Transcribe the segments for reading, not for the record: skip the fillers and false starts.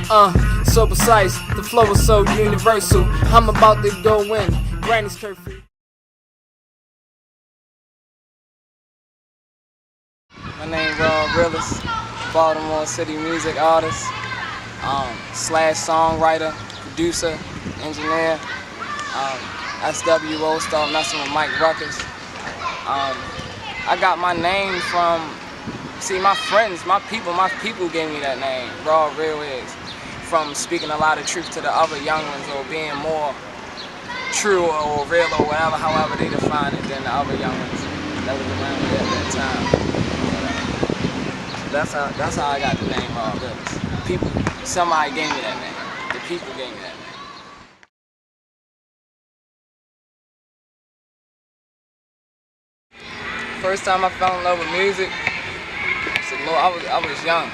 So precise, the flow is so universal. I'm about to go in, Granny's curfew. My name is Rodd Realis, Baltimore City music artist, slash songwriter, producer, engineer. S.W.O, start messing with Mike Ruckus. I got my name from, my friends, my people gave me that name, Rodd Realis, from speaking a lot of truth to the other young ones, or being more true or real or whatever, however they define it, than the other young ones that was around me at that time. That's how I got the name Rodd Realis. People, somebody gave me that name. The people gave me that name. First time I fell in love with music, I was young.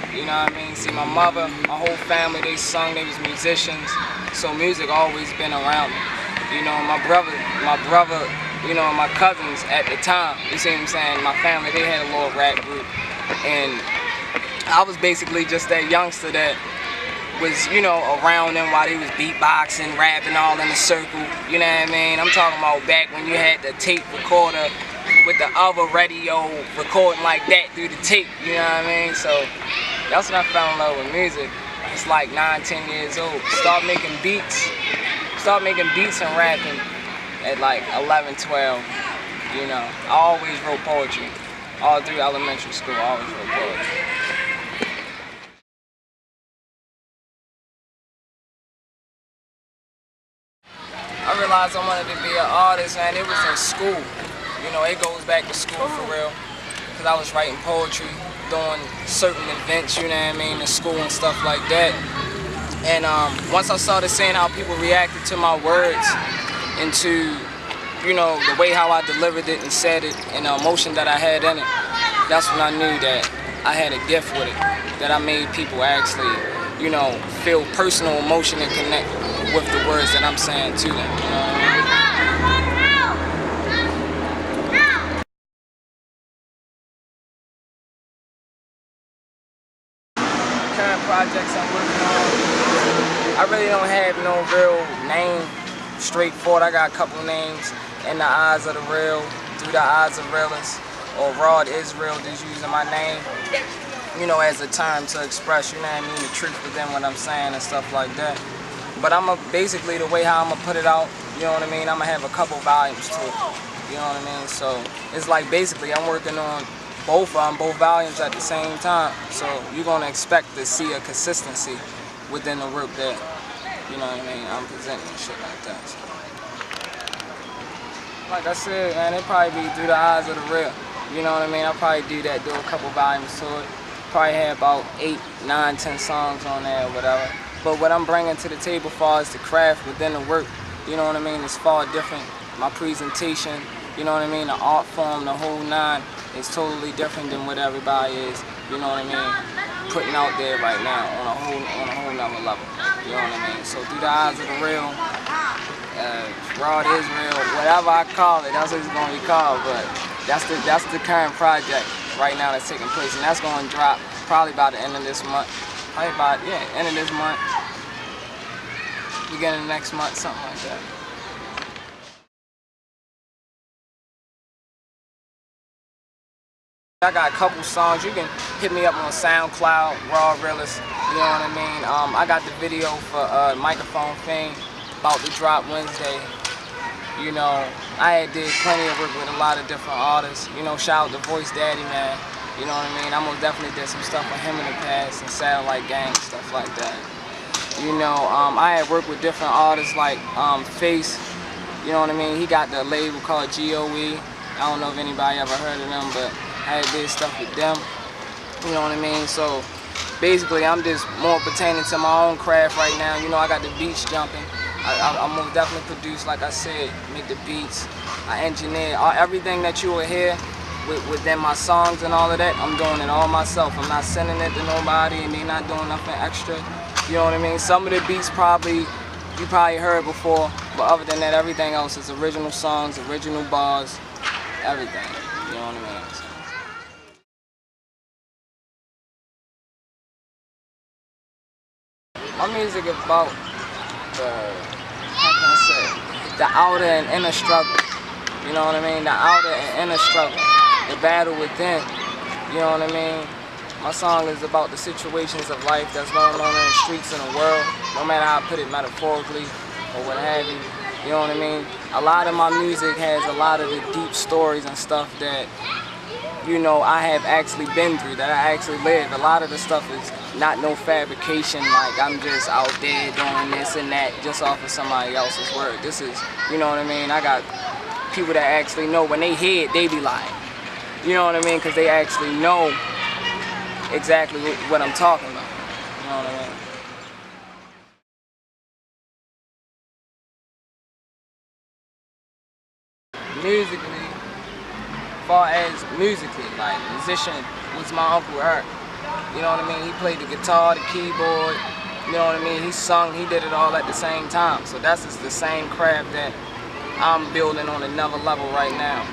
You know what I mean? See, my mother, my whole family, they sung, they was musicians, so music always been around me. You know, my brother, you know, my cousins at the time, you see what I'm saying? My family, they had a little rap group, and I was basically just that youngster that was, you know, around them while they was beatboxing, rapping all in a circle, you know what I mean? I'm talking about back when you had the tape recorder with the other radio recording like that through the tape, you know what I mean? So that's when I fell in love with music. It's like 9, 10 years old. Start making beats and rapping at like 11, 12, you know. I always wrote poetry. All through elementary school, I always wrote poetry. I realized I wanted to be an artist, and it was in school. You know, it goes back to school for real. Because I was writing poetry, doing certain events, you know what I mean, in school and stuff like that. And once I started seeing how people reacted to my words and to, you know, the way how I delivered it and said it and the emotion that I had in it, that's when I knew that I had a gift with it, that I made people actually, you know, feel personal emotion and connect with the words that I'm saying to them, you know what I mean? Current projects I'm working on, I really don't have no real name straightforward. I got a couple names: In the Eyes of the Real, Through the Eyes of Realis, or Rodd is Real, just using my name, you know, as a term to express, you know what I mean, the truth within what I'm saying and stuff like that. But basically the way how I'm gonna put it out, you know what I mean, I'm gonna have a couple volumes to it, you know what I mean? So it's like basically I'm working on both volumes at the same time. So you're gonna expect to see a consistency within the work that, you know what I mean, I'm presenting and shit like that. So, like I said, man, it probably be Through the Eyes of the Real. You know what I mean? I'll probably do that, do a couple volumes to it. Probably have about 8, 9, 10 songs on there or whatever. But what I'm bringing to the table as far as the craft within the work, you know what I mean, is far different. My presentation, you know what I mean, the art form, the whole nine is totally different than what everybody is, you know what I mean, putting out there right now on a whole nother level. You know what I mean? So Through the Eyes of the Real, Rodd is Real, whatever I call it, that's what it's gonna be called. But that's the current project right now that's taking place, and that's gonna drop probably by the end of this month. Probably by end of this month, beginning of next month, something like that. I got a couple songs. You can hit me up on SoundCloud, Rodd Realis, you know what I mean? I got the video for Microphone Fame about to drop Wednesday. You know, I did plenty of work with a lot of different artists. You know, shout out to Voice Daddy, man. You know what I mean? I most definitely did some stuff with him in the past, and Satellite Gang, stuff like that. You know, I had worked with different artists like Face, you know what I mean? He got the label called G.O.E. I don't know if anybody ever heard of them, but I did stuff with them, you know what I mean? So basically I'm just more pertaining to my own craft right now. You know, I got the beats jumping. I most definitely produce, like I said, make the beats. I engineer everything that you will hear within my songs and all of that. I'm doing it all myself. I'm not sending it to nobody, and they not doing nothing extra. You know what I mean? Some of the beats you probably heard before, but other than that, everything else is original songs, original bars, everything. You know what I mean? So. My music about the, how can I say, the outer and inner struggle. You know what I mean? The outer and inner struggle, the battle within. You know what I mean? My song is about the situations of life that's going on in the streets in the world, no matter how I put it metaphorically or what have you. You know what I mean? A lot of my music has a lot of the deep stories and stuff that, you know, I have actually been through, that I actually lived. A lot of the stuff is not no fabrication, like I'm just out there doing this and that just off of somebody else's word. This is, you know what I mean? I got people that actually know. When they hear it, they be lying. You know what I mean? Because they actually know exactly what I'm talking about. You know what I mean? Musically, as far as musically, like musician was my Uncle Herc. You know what I mean? He played the guitar, the keyboard, you know what I mean? He sung, he did it all at the same time. So that's just the same craft that I'm building on another level right now.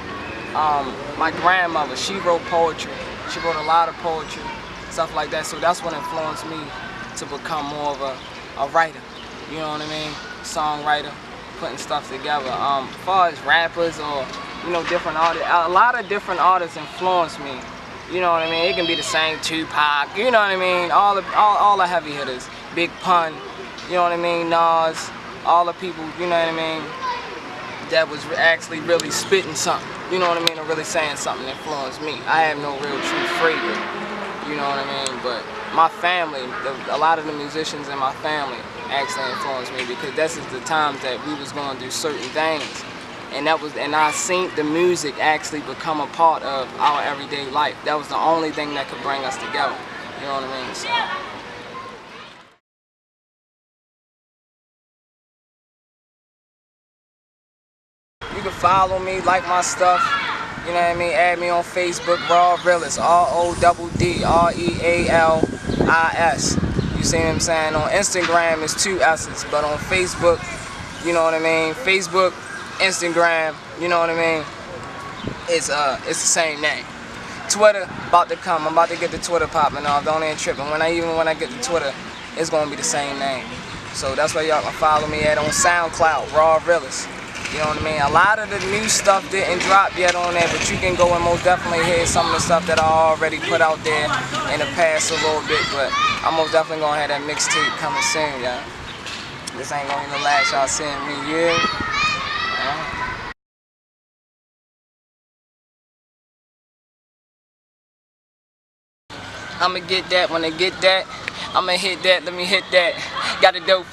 My grandmother, she wrote poetry. She wrote a lot of poetry, stuff like that. So that's what influenced me to become more of a writer. You know what I mean? Songwriter, putting stuff together. As far as rappers or, you know, different artists, a lot of different artists influence me. You know what I mean? It can be the same Tupac, you know what I mean? All the heavy hitters. Big Pun, you know what I mean? Nas, all the people, you know what I mean? That was actually really spitting something, you know what I mean? Or really saying something that influenced me. I have no real true favorite, you know what I mean? But my family, a lot of the musicians in my family actually influenced me, because this is the times that we was going through certain things. And I seen the music actually become a part of our everyday life. That was the only thing that could bring us together. You know what I mean? So. You can follow me, like my stuff. You know what I mean? Add me on Facebook, Rodd Realis, RODD REALIS. You see what I'm saying? On Instagram, it's 2 S's, but on Facebook, you know what I mean? Facebook, Instagram, you know what I mean? It's the same name. Twitter about to come. I'm about to get the Twitter popping off. Don't even trip. And when I get the Twitter, it's gonna be the same name. So that's why y'all can follow me at on SoundCloud, Rodd Realis. You know what I mean? A lot of the new stuff didn't drop yet on there, but you can go and most definitely hear some of the stuff that I already put out there in the past a little bit. But I'm most definitely gonna have that mixtape coming soon, y'all. This ain't gonna be the last y'all seeing me, yeah. I'ma get that. When I get that, I'ma hit that. Let me hit that. Got the dope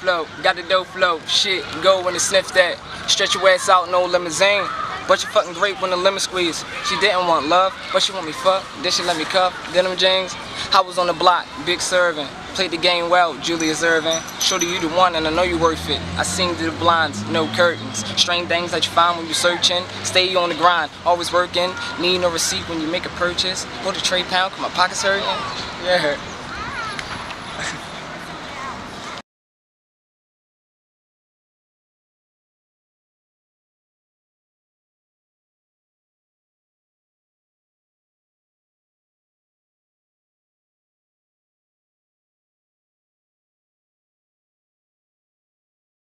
flow. Shit, go when it sniff that. Stretch your ass out, no limousine. But you fucking great when the lemon squeeze. She didn't want love, but she want me fuck. Then she let me cuff. Denim jeans. I was on the block, big serving. Played the game well, Julius Irving. Shorty, you the one, and I know you worth it. I sing to the blinds, no curtains. Strange things that you find when you're searching. Stay on the grind, always working. Need no receipt when you make a purchase. Hold a tray pound, cause my pockets hurting. Yeah.